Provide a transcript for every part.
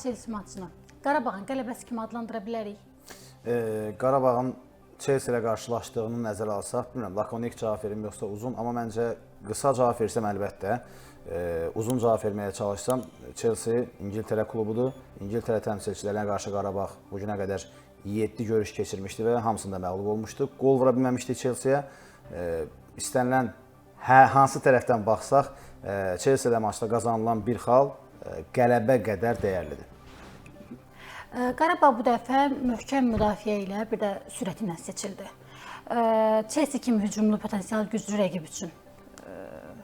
Chelsea maçını Qarabağın qələbəsi kimi adlandıra bilərik? Qarabağın Chelsea ilə qarşılaşdığını nəzərə alsaq, bilmirəm, lakonik cavab verim yoxsa uzun, amma məncə qısa cavab versəm əlbəttə, uzun cavab verməyə çalışsam, Chelsea İngiltərə klubudur. İngiltərə təmsilçilərinə qarşı Qarabağ bu günə qədər 7 görüş keçirmişdi və hamısında məğlub olmuşdu. Qol vura bilməmişdi Chelsea-yə. İstənilən hansı tərəfdən baxsaq, Chelsea ilə maçda qazanılan bir xal qələbə qədər dəyərlidir. Qarabağ bu dəfə möhkəm müdafiə ilə bir də sürəti ilə seçildi. Chelsea kimi hücumlu potensial güclü rəqib üçün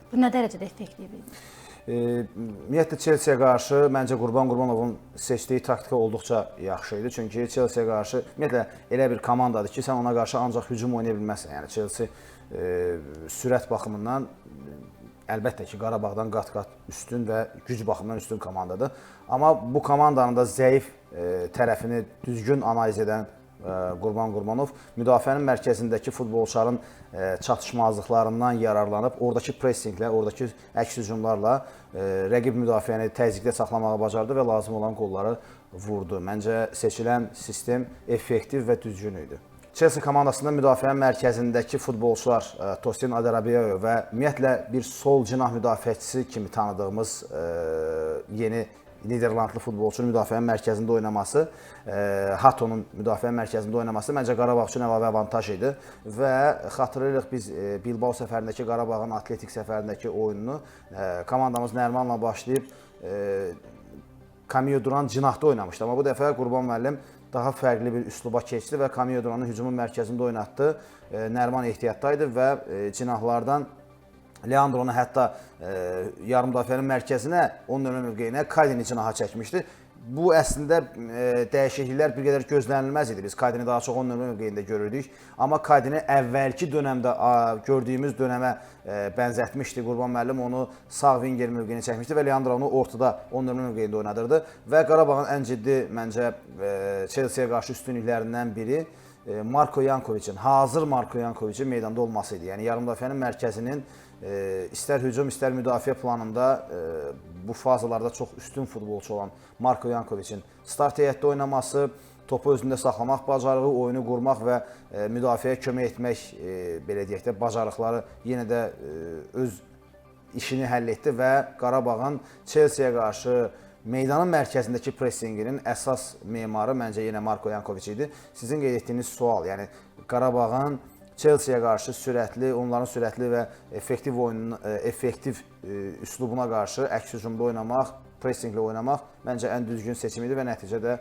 bu nə dərəcədə effektiv idi? Ümumiyyətlə Chelsea-yə qarşı məncə Qurban Qurbanovun seçdiyi taktika olduqca yaxşı idi. Çünki Chelsea-yə qarşı ümumiyyətlə elə bir komandadır ki, sən ona qarşı ancaq hücum oynaya bilməzsən. Yəni Chelsea sürət baxımından əlbəttə ki, Qarabağdan qat-qat üstün və güc baxımından üstün komandadır. Amma bu komandanın da zəif tərəfini düzgün analiz edən Qurban Qurbanov müdafiənin mərkəzindəki futbolçuların çatışmazlıqlarından yararlanıb, oradakı pressinglə, oradakı əks hücumlarla rəqib müdafiəni təzyiqdə saxlamağı bacardı və lazım olan qolları vurdu. Məncə seçilən sistem effektiv və düzgün idi. Chelsea komandasında müdafiənin mərkəzindəki futbolçular Tosin Adarabioyo və ümumiyyətlə bir sol cinah müdafiəçisi kimi tanıdığımız yeni Niderlandlı futbolçunun müdafiənin mərkəzində oynaması, Hatonun müdafiənin mərkəzində oynaması məncə Qarabağ üçün əlavə avantaj idi və xatırlayırıq biz Bilbao səfərindəki Qarabağın Atletik səfərindəki oyununu komandamız Nərmanla başlayıb Camillo Duran cinahda oynamışdı. Amma bu dəfə Qurban müəllim daha fərqli bir üsluba keçdi və Camillo Duranı hücumun mərkəzində oynatdı. Nərman ehtiyatdaydı və cinahlardan Leandronu hətta yarım müdafiənin mərkəzinə, onun önə mövqeyinə Kaydini cinaha çəkmişdi. Bu əslində dəyişikliklər bir qədər gözlənilməz idi. Biz Kaydini daha çox onun önə mövqeyində görürdük. Amma Kaydini əvvəlki dönəmdə gördüyümüz dönəmə bənzətmişdi. Qurban müəllim onu sağ winger mövqeyinə çəkmişdi və Leandronu ortada onun önə mövqeyində oynadırdı. Və Qarabağın ən ciddi məncə Chelsea-yə qarşı üstünlüklərindən biri Marko Yankovicin, hazır Marko Yankovicin meydanda olması idi. Yəni yarım müdafiənin mərkəzinin istər hücum, istər müdafiə planında bu fazalarda çox üstün futbolçu olan Marko Yankovicin start heyətdə oynaması, topu özündə saxlamaq bacarığı, oyunu qurmaq və müdafiəyə kömək etmək, belə deyək də, bacarıqları yenə də öz işini həll etdi və Qarabağın Chelsea-yə qarşı meydanın mərkəzindəki pressinginin əsas memarı məncə yenə Marko Yankovic idi. Sizin qeyd etdiyiniz sual, yəni Qarabağın Chelsea-yə qarşı sürətli, onların sürətli və effektiv oyunun, effektiv üslubuna qarşı əks hücumda oynamaq, pressinglə oynamaq məncə ən düzgün seçim idi və nəticədə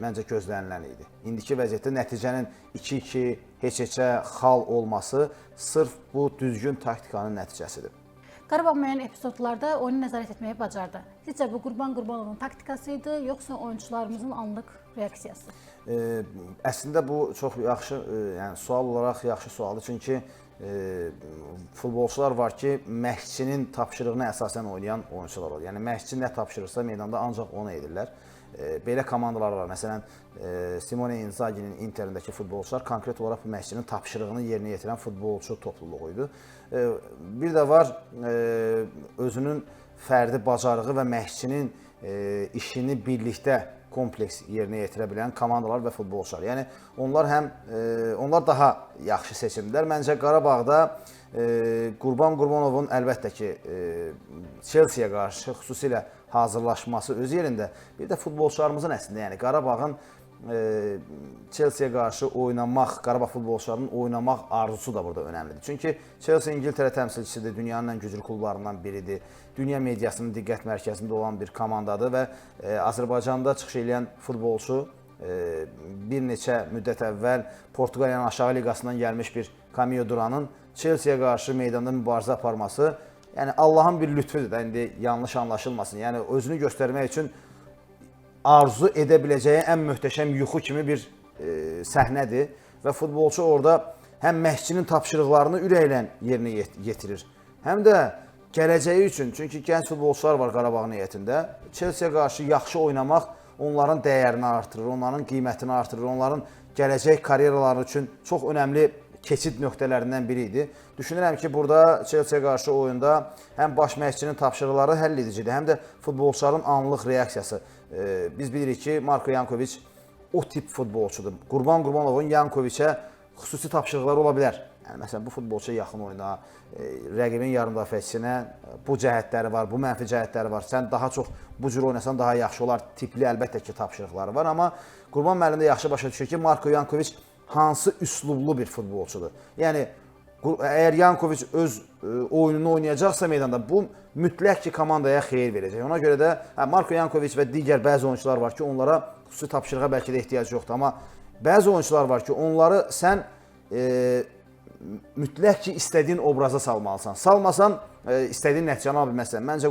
məncə gözlənilən idi. İndiki vəziyyətdə nəticənin 2-2, heç-heçə xal olması sırf bu düzgün taktikanın nəticəsidir. Qarabağ müəyyən epizodlarda oyunu nəzarət etməyi bacardı. Sizcə bu Qurban Qurbanovun taktikası idi, yoxsa oyunçularımızın anlıq reaksiyası? Əslində bu çox yaxşı, yəni sual olaraq yaxşı sualdır. Çünki futbolçular var ki, məşqçinin tapşırığına əsasən oynayan oyunçular olur. Yəni məşqçi nə tapşırırsa meydanda ancaq onu edirlər. Belə komandalar var. Məsələn, Simone Inzaghi'nin Interindəki futbolçular konkret olaraq bu məşqçinin tapşırığını yerinə yetirən futbolçu topluluğu idi. Bir də var, özünün fərdi bacarığı və məşqçinin işini birlikdə kompleks yerinə yetirə bilən komandalar və futbolçular. Yəni onlar daha yaxşı seçimdilər. Məncə Qarabağda Qurban Qurbanovun əlbəttə ki Chelsea-yə qarşı xüsusilə hazırlaşması öz yerində. Bir də futbolçularımızın əslində, yəni Qarabağın Chelsea-yə qarşı oynamaq, Qarabağ futbolçularının oynamaq arzusu da burada önəmlidir. Çünki Chelsea İngiltərə təmsilçisidir, dünyanın ən güclü klublarından biridir. Dünya mediasının diqqət mərkəzində olan bir komandadır və Azərbaycanda çıxış edən futbolçu bir neçə müddət əvvəl Portuqaliyanın aşağı liqasından gəlmiş bir Camillo Duranın Chelsea-yə qarşı meydanda mübarizə aparması, yəni Allahın bir lütfüdür da, indi yanlış anlaşılmasın. Yəni özünü göstərmək üçün arzu edə biləcəyi ən möhtəşəm yuxu kimi bir səhnədir və futbolçu orada həm məşqçinin tapşırıqlarını ürəklə yerinə yetirir, həm də gələcəyi üçün, çünki gənc futbolçular var Qarabağın heyətində, Chelsea-yə qarşı yaxşı oynamaq onların dəyərini artırır, onların qiymətini artırır, onların gələcək karyeraları üçün çox önəmli keçid nöqtələrindən biri idi. Düşünürəm ki, burada Chelsea qarşı oyunda həm baş məşqçinin tapşırıqları həll edicidir, həm də futbolçuların anlıq reaksiyası. Biz bilirik ki, Marko Yankoviç o tip futbolçudur. Qurban Qurbanovun Yankoviçə xüsusi tapşırıqları ola bilər. Yəni, məsələn, bu futbolçuya yaxın oyna, rəqibin yarımdafiəçisinə bu cəhətləri var, bu mənfi cəhətləri var. Sən daha çox bu cür oynasan daha yaxşı olar. Tipli əlbəttə ki, tapşırıqları var. Amma Qurban müəllim də yaxşı başa düşür ki, Marko Yankoviç hansı üslublu bir futbolçudur. Yəni, əgər Yankoviç öz oyununu oynayacaqsa meydanda, bu mütləq ki, komandaya xeyir verəcək. Ona görə də Marko Yankoviç və digər bəzi oyuncular var ki, onlara xüsusi tapşırığa bəlkə də ehtiyac yoxdur. Amma bəzi oyuncular var ki, onları sən mütləq ki, istədiyin obraza salmalısan. Salmasan, istədiyin nəticəni ala bilməzsən. Məncə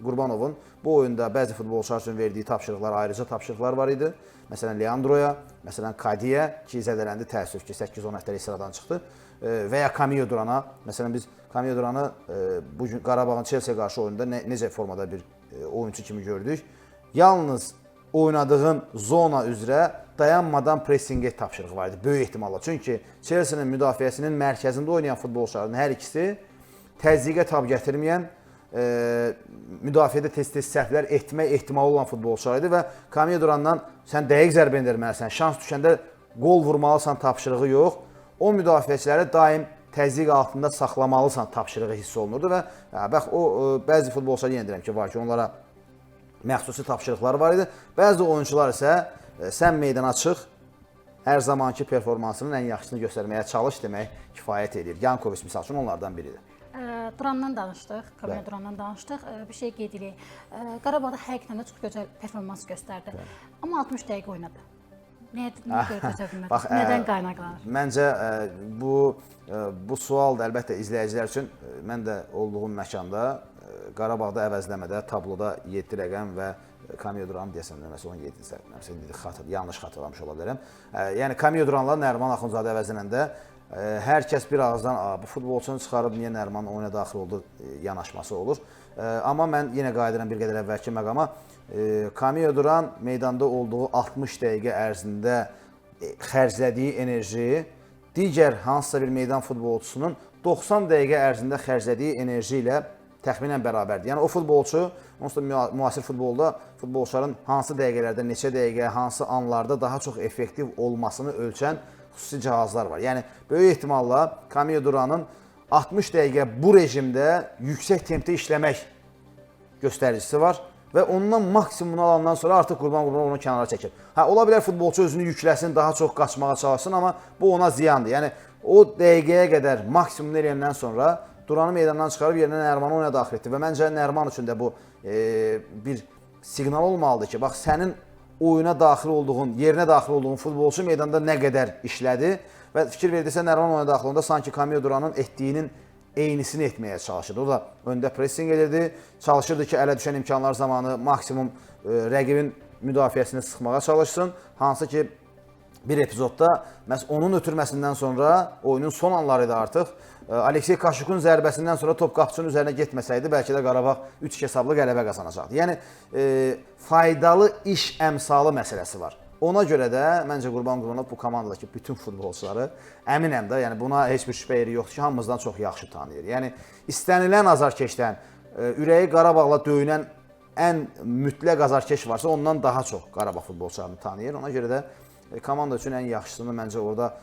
Qurbanovun bu oyunda bəzi futbolçular üçün verdiyi tapşırıqlar, ayrıca tapşırıqlar var idi. Məsələn, Leandroya, məsələn, Kadiyə ki, zədələndi, təəssüf ki, 8-10 həftəlik sıradan çıxdı. Və ya Camillo Durana, məsələn, biz Camillo Duranı bugün Qarabağın Chelsea qarşı oyunda necə formada bir oyuncu kimi gördük. Yalnız oynadığın zona üzrə dayanmadan pressingə tapşırığı var idi, böyük ehtimalla. Çünki Chelsea-nin müdafiəsinin mərkəzində oynayan futbolçuların hər ikisi təzyiqə tab gətirməyən, müdafiədə tez-tez səhvlər etmək ehtimalı olan futbolçular idi və Camillo Durandan sən dəqiq zərbə endirməlisən, şans düşəndə qol vurmalısan tapşırığı yox, o müdafiəçiləri daim təzyiq altında saxlamalısan tapşırığı hiss olunurdu və bax, o bəzi futbolçular yenə deyirəm ki, var ki, onlara məxsusi tapşırıqları var idi. Bəzi oyuncular isə sən meydana çıx, hər zamanki performansının ən yaxşısını göstərməyə çalış demək kifayət edir. Yankoviç misal üçün onlardan biridir. Durandan danışdıq, Camillo Durandan danışdıq. Bir şey qeyd edək. Qarabağda həqiqətən də çox gözəl performans göstərdi. Amma 60 dəqiqə oynadı. Niyə görə dözə bilmədi? Nədən qaynaqlanır? Məncə bu sual da əlbəttə izləyicilər üçün mən də olduğum məkanda Qarabağda əvəzləmədə tabloda 7 rəqəm və Camillo Duran deyəsən, nəsə 17 yanlış xatırlamış ola bilərəm. Yəni Camillo Duranla Nəriman Axundzadə əvəzlənəndə hər kəs bir ağızdan bu futbolçunu çıxarıb niyə Nəriman oyuna daxil oldu yanaşması olur. Amma mən yenə qayıdıram bir qədər əvvəlki məqama. Camillo Duran meydanda olduğu 60 dəqiqə ərzində xərclədiyi enerji digər hansısa bir meydan futbolçusunun 90 dəqiqə ərzində xərclədiyi enerji ilə təxminən bərabərdir. Yəni o futbolçu, onsuz da müasir futbolda futbolçuların hansı dəqiqələrdə, neçə dəqiqə, hansı anlarda daha çox effektiv olmasını ölçən xüsusi cihazlar var. Yəni böyük ehtimalla Camillo Duranın 60 dəqiqə bu rejimdə yüksək tempdə işləmək göstəricisi var və ondan maksimumunu alandan sonra artıq Qurban onu kənara çəkir. Ola bilər futbolçu özünü yükləsin, daha çox qaçmağa çalışsın, amma bu ona ziyandır. Yəni o dəqiqəyə qədər maksimumunu eləyəndən sonra Duranı meydandan çıxarıb yerinə Nərimanı oyuna daxil etdi və məncə Nəriman üçün də bu bir siqnal olmalıdır ki, bax sənin oyuna daxil olduğun, yerinə daxil olduğun futbolçu meydanda nə qədər işlədi və fikir verdiysə Nəriman oyuna daxil olanda sanki Camillo Duranın etdiyinin eynisini etməyə çalışırdı. O da öndə pressing edirdi, çalışırdı ki, ələ düşən imkanlar zamanı maksimum rəqibin müdafiəsini sıxmağa çalışsın, hansı ki bir epizodda onun ötürməsindən sonra oyunun son anları da artıq Aleksey Kaşukun zərbəsindən sonra top qapıçının üzərinə getməsəydi, bəlkə də Qarabağ 3 hesablı qələbə qazanacaqdı. Yəni, faydalı iş əmsalı məsələsi var. Ona görə də məncə Qurban Qurbanov bu komandadakı bütün futbolçuları əminəm də, yəni buna heç bir şübhə yeri yoxdur ki, hamımızdan çox yaxşı tanıyır. Yəni, istənilən azarkeşdən, ürəyi Qarabağla döyünən ən mütləq azarkeş varsa, ondan daha çox Qarabağ futbolçularını tanıyır. Ona görə də komanda üçün ən yaxşısını məncə orada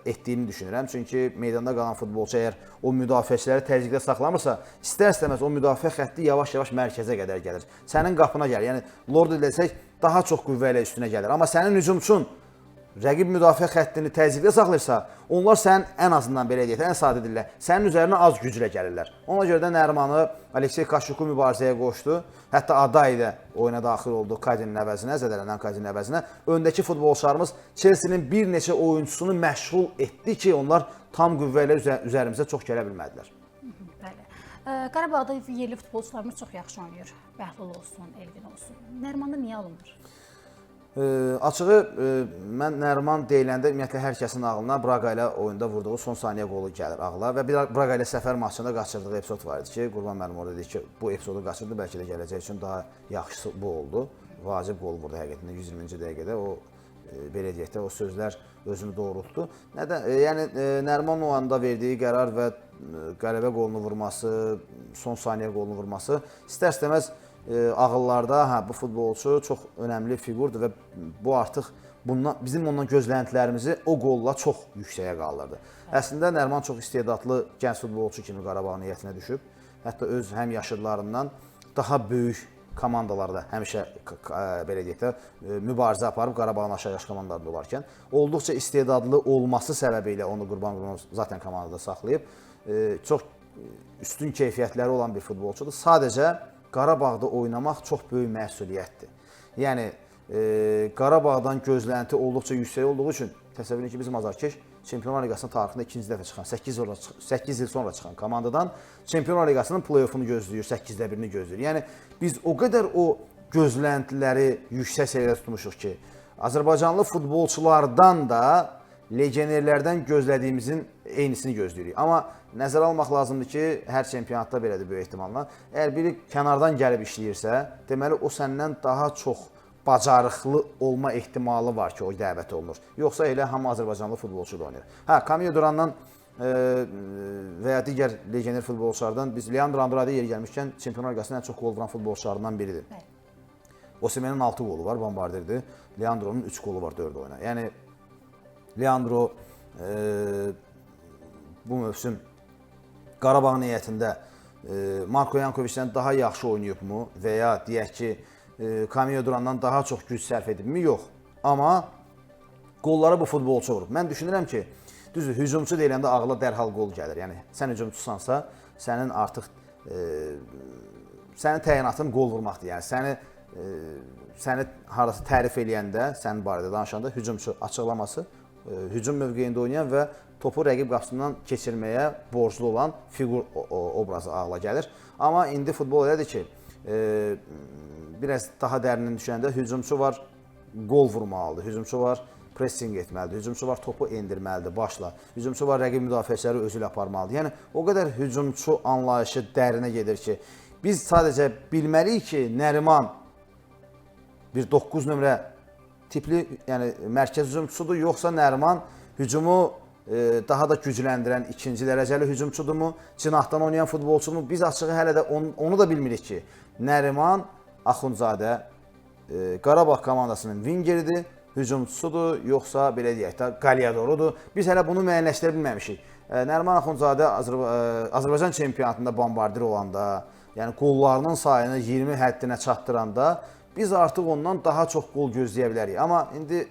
etdiyini düşünürəm. Çünki meydanda qalan futbolçu əgər o müdafiəçiləri təzyiqdə saxlamırsa, istər-istəməz o müdafiə xətti yavaş-yavaş mərkəzə qədər gəlir. Sənin qapına gəlir. Yəni, Lord desək, daha çox qüvvə ilə üstünə gəlir. Amma sənin hücumçun rəqib müdafiə xəttini təzyiqdə saxlayırsa, onlar sənin ən azından belə deyək, ən sadə dillə, sənin üzərinə az güclə gəlirlər. Ona görə də Nərimanı Aleksey Kaşuku mübarizəyə qoşdu. Hətta Aday da oyuna daxil oldu Kadinin əvəzinə, zədələnən Kadinin əvəzinə. Öndəki futbolçularımız Chelsea-nin bir neçə oyunçusunu məşğul etdi ki, onlar tam qüvvə ilə üzərimizə çox gələ bilmədilər. Bəli. Qarabağda yerli futbolçularımız çox yaxşı oynayır. Bəhlul olsun, Elvin olsun. Nərimanda niyə alınmır? Açığı, mən Nəriman deyiləndə ümumiyyətlə hər kəsin ağlına Braqa ilə oyunda vurduğu son saniyə qolu gəlir ağla və bir Braqa ilə səfər maçında qaçırdığı epizod var idi ki, Qurban müəllim orada dedi ki, bu epizodu qaçırdı, bəlkə də gələcək üçün daha yaxşısı bu oldu. Vacib qol vurdu həqiqətən 120-ci dəqiqədə o belə deyək də o sözlər özünü doğrultdu. Nədən? Yəni Nəriman o anda verdiyi qərar və qələbə qolunu vurması, son saniyə qolunu vurması istər-istəməz ağıllarda bu futbolçu çox önəmli fiqurdur və bu artıq bizim ondan gözləntilərimizi o qolla çox yüksəyə qaldırdı. Əslində Nəriman çox istedadlı gənc futbolçu kimi Qarabağ niyyətinə düşüb. Hətta öz həm yaşıdlarından daha böyük komandalarda həmişə belə deyək də mübarizə aparıb Qarabağın aşağı yaş komandalarında olarkən olduqca istedadlı olması səbəbilə onu Qurban Qurbanov zaten komandada saxlayıb. Çox üstün keyfiyyətləri olan bir futbolçudur. Sadəcə Qarabağda oynamaq çox böyük məsuliyyətdir. Yəni Qarabağdan gözlənti olduqca yüksək olduğu üçün təsəvvür edin ki, bizim Azarkeş Çempionlar Liqasının tarixində ikinci dəfə çıxan, 8 il sonra çıxan komandadan Çempionlar Liqasının play-offunu gözləyir, 8-də birini gözləyir. Yəni biz o qədər o gözləntiləri yüksək səviyyədə tutmuşuq ki, Azərbaycanlı futbolçulardan da legionerlərdən gözlədiyimizin eynisini gözləyirik. Amma nəzərə almaq lazımdır ki, hər çempionatda belədir böyük ehtimalla. Əgər biri kənardan gəlib işləyirsə, deməli o səndən daha çox bacarıqlı olma ehtimalı var ki, o dəvət olunur. Yoxsa elə hamı Azərbaycanlı futbolçu da oynayır. Kamiyo Durandan və ya digər legioner futbolçulardan biz Leandro Andrade yeri gəlmişkən Çempionlar Liqasının ən çox gol vuran futbolçularından biridir. Osimhenin 6 qolu var, bombardirdir. Leandro'nun 3 qolu var 4 oyuna. Yəni Leandro bu mövsüm Qarabağ niyyətində Marko Yankovic'dən daha yaxşı oynayıbmı və ya deyək ki, Kamiyo Durandan daha çox güc sərf edibmi? Yox. Amma qolları bu futbolçu vurub. Mən düşünürəm ki, düzdür, hücumçu deyiləndə ağla dərhal qol gəlir. Yəni, sən hücumçusansa, sənin artıq sənin təyinatın qol vurmaqdır. Yəni, səni harası tərif eləyəndə, sənin barədə danışanda hücumçu açıqlaması, hücum mövqeyində oynayan və topu rəqib qapısından keçirməyə borclu olan fiqur obrazı ağla gəlir. Amma indi futbol elədir ki, biraz daha dərindən düşəndə hücumçu var, qol vurmalıdır, hücumçu var, pressing etməlidir, hücumçu var, topu endirməlidir başla, hücumçu var, rəqib müdafiəçiləri özü ilə aparmalıdır. Yəni, o qədər hücumçu anlayışı dərinə gedir ki, biz sadəcə bilməliyik ki, Nəriman bir 9 nömrə tipli, yəni mərkəz hücumçusudur, yoxsa Nəriman hücumu daha da gücləndirən ikinci dərəcəli hücumçudurmu, cinahdan oynayan futbolçumu? Biz açığı hələ də onu da bilmirik ki, Nəriman Axundzadə Qarabağ komandasının vingeridir, hücumçusudur, yoxsa belə deyək də qalyadorudur. Biz hələ bunu müəyyənləşdirə bilməmişik. Nəriman Axundzadə Azərbaycan çempionatında bombardir olanda, yəni qollarının sayını 20 həddinə çatdıranda biz artıq ondan daha çox qol gözləyə bilərik. Amma indi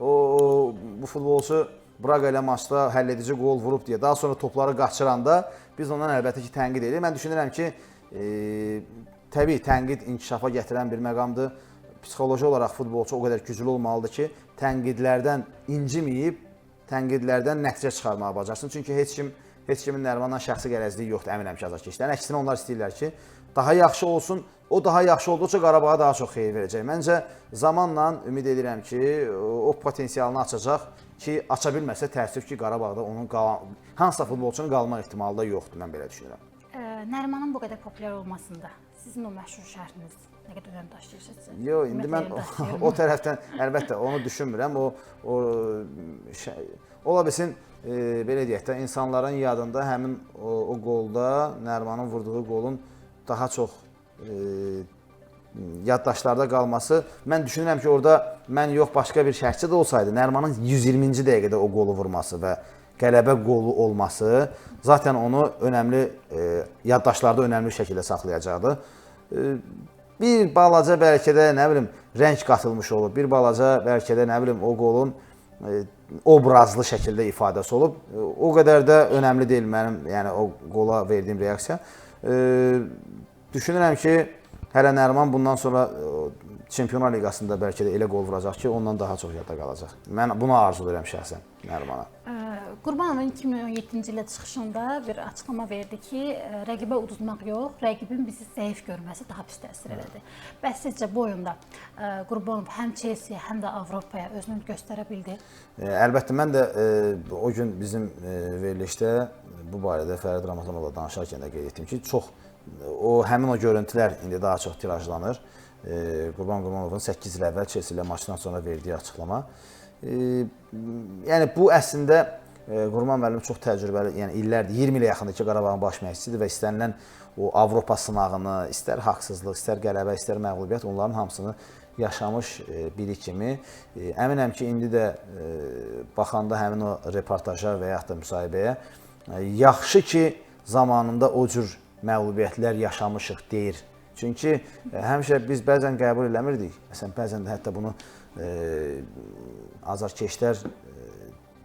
bu futbolçu Braqa ilə maçda həlledici qol vurub deyə daha sonra topları qaçıranda biz ondan əlbəttə ki, tənqid edirik. Mən düşünürəm ki, təbii tənqid inkişafa gətirən bir məqamdır. Psixoloji olaraq futbolçu o qədər güclü olmalıdır ki, tənqidlərdən inciməyib, tənqidlərdən nəticə çıxarmağa bacarsın. Çünki heç kimin Nərimandan şəxsi qərəzliyi yoxdur, əminəm ki, azarkeşlərin. Əksinə onlar istəyirlər ki, daha yaxşı olsun. O daha yaxşı olduqca Qarabağa daha çox xeyir verəcək. Məncə zamanla ümid edirəm ki, o potensialını açacaq ki, aça bilməsə təəssüf ki, Qarabağda onun hansısa futbolçunun qalma ehtimalı da yoxdur, mən belə düşünürəm. Nərimanın bu qədər populyar olmasında sizin o məşhur şərhiniz nə qədər önəm daşıyırsınız? Yox, indi mən o tərəfdən əlbəttə onu düşünmürəm. Ola bilsin, belə deyək də, insanların yadında həmin o qolda Nərimanın vurduğu qolun daha çox yaddaşlarda qalması. Mən düşünürəm ki, orada mən yox, başqa bir şərhçi də olsaydı, Nərimanın 120-ci dəqiqədə o qolu vurması və qələbə qolu olması zaten onu önəmli, yaddaşlarda önəmli şəkildə saxlayacaqdı. Bir balaca bəlkə də, nə bilim, rəng qatılmış olub, bir balaca bəlkə də, nə bilim, o qolun obrazlı şəkildə ifadəsi olub. O qədər də önəmli deyil mənim, yəni o qola verdiyim reaksiya. Düşünürəm ki, hələ Nəriman bundan sonra Çempionlar Liqasında bəlkə də elə qol vuracaq ki, ondan daha çox yadda qalacaq. Mən bunu arzulayıram şəxsən Nərimana. Qurbanovun 2017-ci ildə çıxışında bir açıqlama verdi ki, rəqibə uduzmaq yox, rəqibin bizi zəif görməsi daha pis təsir elədi. Bəs sizcə bu oyunda Qurbanov həm Chelsea, həm də Avropaya özünü göstərə bildi? Əlbəttə, mən də o gün bizim verilişdə bu barədə Fərid Ramazanova danışarkən də qeyd etdim ki, həmin o görüntülər indi daha çox tirajlanır. Qurban Qurbanovun 8 il əvvəl Chelsea ilə maçdan sonra verdiyi açıqlama. Yəni bu əslində Qurban müəllim çox təcrübəli, yəni illərdir, 20 ilə yaxındır ki, Qarabağın baş məşqçisidir və istənilən o Avropa sınağını, istər haqsızlıq, istər qələbə, istər məğlubiyyət, onların hamısını yaşamış biri kimi. Əminəm ki, indi də baxanda həmin o reportaja və yaxud da müsahibəyə yaxşı ki, zamanında o cür məğlubiyyətlər yaşamışıq deyir. Çünki həmişə biz bəzən qəbul eləmirdik. Məsələn, bəzən də hətta bunu azarkeşlər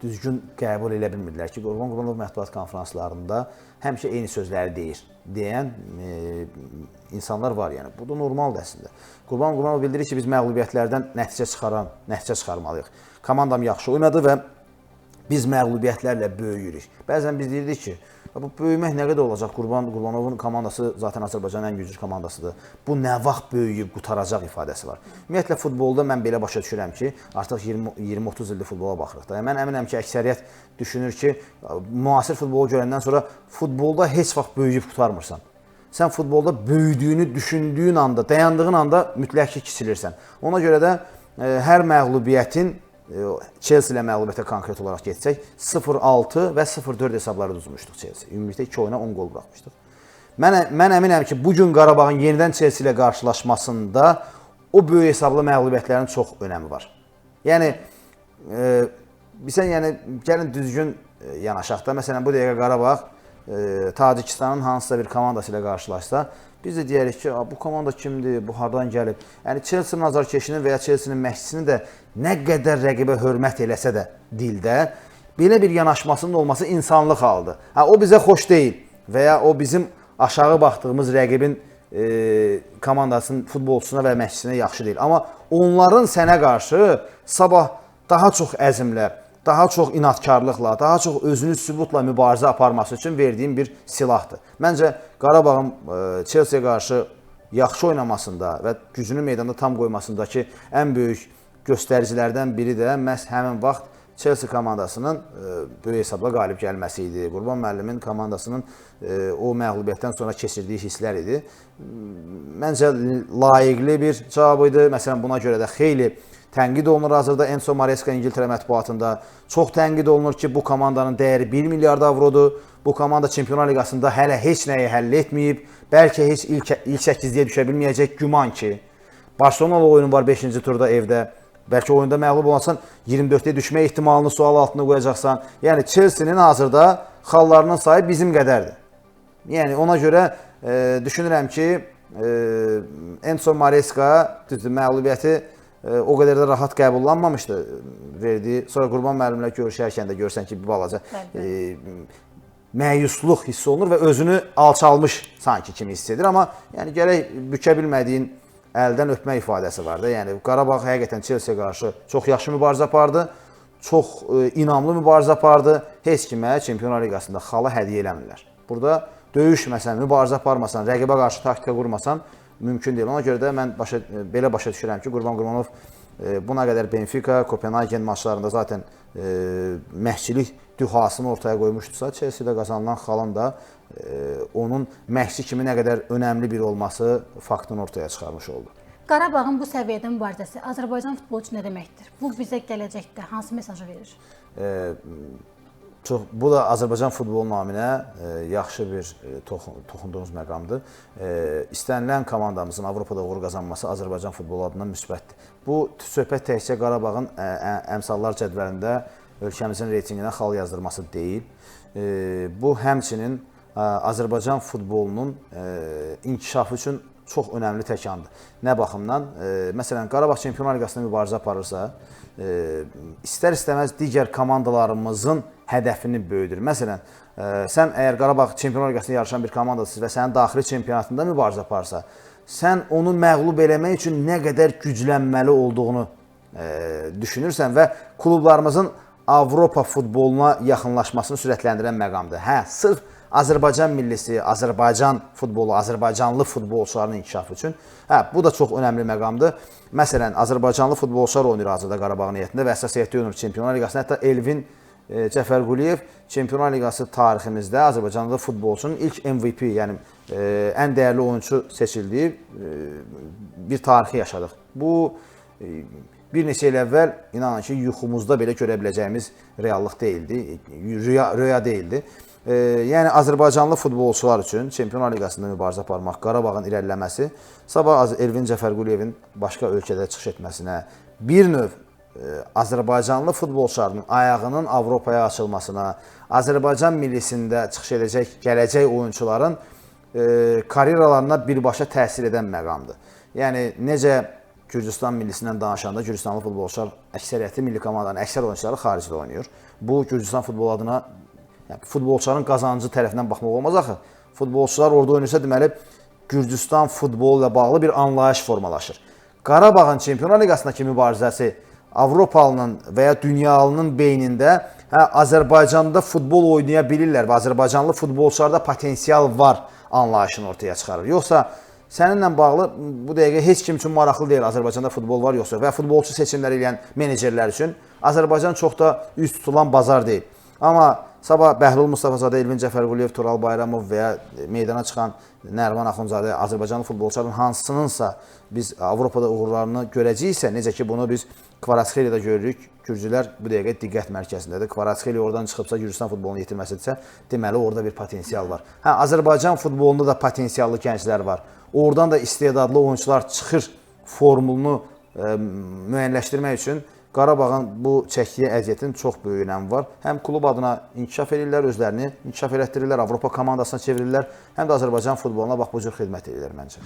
düzgün qəbul elə bilmirdilər ki, Qurban Qurbanov mətbuat konferanslarında həmişə eyni sözləri deyən insanlar var. Yəni, bu da normaldır əslində. Qurban Qurbanov bildirir ki, biz məğlubiyyətlərdən nəticə çıxarmalıyıq. Komandam yaxşı oynadı və biz məğlubiyyətlərlə böyüyürük. Bəzən biz deyirdik ki, bu böyümək nə qədər olacaq? Qurbanovun komandası zaten Azərbaycanın ən güclü komandasıdır. Bu nə vaxt böyüyüb qutaracaq ifadəsi var. Ümumiyyətlə, futbolda mən belə başa düşürəm ki, artıq 20-30 ildir futbola baxırıq da. Mən əminəm ki, əksəriyyət düşünür ki, müasir futbolu görəndən sonra futbolda heç vaxt böyüyüb qutarmırsan. Sən futbolda böyüdüyünü düşündüyün anda, dayandığın anda mütləq ki, kiçilirsən. Ona görə də hər məğlubiyyətin Chelsea ilə məğlubiyyətə konkret olaraq getsək, 0-6 və 0-4 hesabları düzmüşdük Chelsea. Ümumilikdə 2 oyuna 10 gol buraxmışdıq. Mən əminəm ki, bugün Qarabağın yenidən Chelsea ilə qarşılaşmasında o böyük hesablı məğlubiyyətlərin çox önəmi var. Yəni, gəlin düzgün yanaşaq da. Məsələn, bu dəqiqə Qarabağ Tacikistanın hansısa bir komandası ilə qarşılaşsa, biz də deyərik ki, bu komanda kimdir, bu hardan gəlib? Yəni, Chelsea-nin azarkeşinin və ya Chelsea-nin məşqçisini də nə qədər rəqibə hörmət eləsə də dildə, belə bir yanaşmasının olması insanlıq haldır. O bizə xoş deyil və ya o bizim aşağı baxdığımız rəqibin komandasının futbolçusuna və məşqçisinə yaxşı deyil. Amma onların sənə qarşı sabah daha çox əzmlə, daha çox inadkarlıqla, daha çox özünü sübutla mübarizə aparması üçün verdiyim bir silahdır. Məncə, Qarabağın Chelsea-yə qarşı yaxşı oynamasında və gücünü meydanda tam qoymasındakı ən böyük göstəricilərdən biri də məhz həmin vaxt Chelsea komandasının böyük hesabla qalib gəlməsi idi. Qurban müəllimin komandasının o məğlubiyyətdən sonra keçirdiyi hisslər idi. Məncə, layiqli bir cavab idi. Məsələn, buna görə də xeyli tənqid olunur hazırda Enzo Maresca İngiltərə mətbuatında. Çox tənqid olunur ki, bu komandanın dəyəri 1 milyard avrodur. Bu komanda Çempionlar Liqasında hələ heç nəyi həll etməyib. Bəlkə heç ilk 8-liyə düşə bilməyəcək, güman ki. Barcelona oyunu var 5-ci turda evdə. Bəlkə oyunda məğlub olasan 24-yə düşmə ehtimalını sual altına qoyacaqsan. Yəni, Chelsea-nin hazırda xallarının sayı bizim qədərdir. Yəni, ona görə düşünürəm ki, Enzo Maresca məğlubiyyəti o qədər də rahat qəbullanmamışdı verdiyi. Sonra Qurban müəllimlə görüşərkən də görsən ki, bir balaca məyusluq hiss olunur və özünü alçalmış sanki kimi hiss edir. Amma yəni, gərək bükə bilmədiyin əldən öpmə ifadəsi var da. Yəni, Qarabağ həqiqətən Chelsea-yə qarşı çox yaxşı mübarizə apardı, çox inamlı mübarizə apardı. Heç kimə Çempionlar Liqasında xalı hədiyyə eləmirlər. Burada döyüşməsən, mübarizə aparmasan, rəqibə qarşı taktika qurmasan mümkün deyil. Ona görə də mən belə başa düşürəm ki, Qurban Qurbanov buna qədər Benfica, Kopenhagen maçlarında zaten məşqçilik dühasını ortaya qoymuşdursa, Chelsea-də qazanılan xalın da onun məşqçi kimi nə qədər önəmli bir olması faktını ortaya çıxarmış oldu. Qarabağın bu səviyyədə mübarizəsi Azərbaycan futbolu üçün nə deməkdir? Bu bizə gələcəkdə hansı mesajı verir? Bu da Azərbaycan futbolu naminə yaxşı bir toxunduğumuz məqamdır. İstənilən komandamızın Avropada uğur qazanması Azərbaycan futbolu adından müsbətdir. Bu söhbət təkcə Qarabağın əmsallar cədvəlində ölkəmizin reytinginə xal yazdırması deyil. Bu həmçinin Azərbaycan futbolunun inkişafı üçün çox önəmli təkandır. Nə baxımdan? Məsələn, Qarabağ Çempionlar Liqasında mübarizə aparırsa, istər-istəməz digər komandalarımızın hədəfini böyüdür. Məsələn, sən əgər Qarabağ Çempionlar Liqasında yarışan bir komandasınız və sənin daxili çempionatında mübarizə aparsa, sən onu məğlub eləmək üçün nə qədər güclənməli olduğunu düşünürsən və klublarımızın Avropa futboluna yaxınlaşmasını sürətləndirən məqamdır. Sırf Azərbaycan millisi, Azərbaycan futbolu, Azərbaycanlı futbolçuların inkişafı üçün. Bu da çox önəmli məqamdır. Məsələn, Azərbaycanlı futbolçular oynayır hazırda Qarabağın heyətində və əsas heyətdə oynayır Çempionlar Liqasında. Hətta Elvin Cəfərquliyev Çempionlar Liqası tariximizdə Azərbaycanlı futbolçunun ilk MVP, yəni ən dəyərli oyunçu seçildiyi bir tarixi yaşadıq. Bu bir neçə il əvvəl inanın ki, yuxumuzda belə görə biləcəyimiz reallıq deyildi, rüya deyildi. Yəni Azərbaycanlı futbolçular üçün Çempionlar Liqasında mübarizə aparmaq, Qarabağın irəliləməsi, sabah Elvin Cəfərquliyevin başqa ölkədə çıxış etməsinə, bir növ Azərbaycanlı futbolçuların ayağının Avropaya açılmasına, Azərbaycan millisində çıxış edəcək, gələcək oyunçuların karyeralarına birbaşa təsir edən məqamdır. Yəni, necə Gürcüstan millisindən danışanda Gürcüstanlı futbolçular əksəriyyəti milli komandanın əksər oyunçuları xaricdə oynayır. Bu, Gürcüstan futbol adına futbolçuların qazancı tərəfindən baxmaq olmaz axı. Futbolçular orada oynayırsa, deməli, Gürcüstan futbolu ilə bağlı bir anlayış formalaşır. Qarabağın Çempionlar Liqasındakı mübarizəsi Avropalının və ya dünyalının beynində Azərbaycanda futbol oynaya bilirlər və Azərbaycanlı futbolçularda potensial var anlayışını ortaya çıxarır. Yoxsa səninlə bağlı bu dəqiqə heç kim üçün maraqlı deyil Azərbaycanda futbol var yoxsa və futbolçu seçimləri edən menecerlər üçün Azərbaycan çox da üst tutulan bazar deyil. Amma sabah Bəhlul Mustafazadə, Elvin Cəfərquliyev, Tural Bayramov və ya meydana çıxan Nərman Axundzadə, Azərbaycanlı futbolçuların hansısınınsa biz Avropada uğurlarını görəcəksə, necə ki bunu biz Kvaratskhelia-da görürük. Gürcülər bu dəqiqə diqqət mərkəzindədir. Kvaratskhelia oradan çıxıbsa, Gürcüstan futbolunu yetirməsidirsə, deməli orada bir potensial var. Azərbaycan futbolunda da potensiallı gənclər var. Oradan da istedadlı oyuncular çıxır formulunu müəyyənləşdirmək üçün Qarabağın bu çəkdiyi əziyyətin çox böyük önəmi var. Həm klub adına inkişaf edirlər, özlərini inkişaf elətdirirlər, Avropa komandasına çevirirlər, həm də Azərbaycan futboluna bax bu cür xidmət edirlər məncə.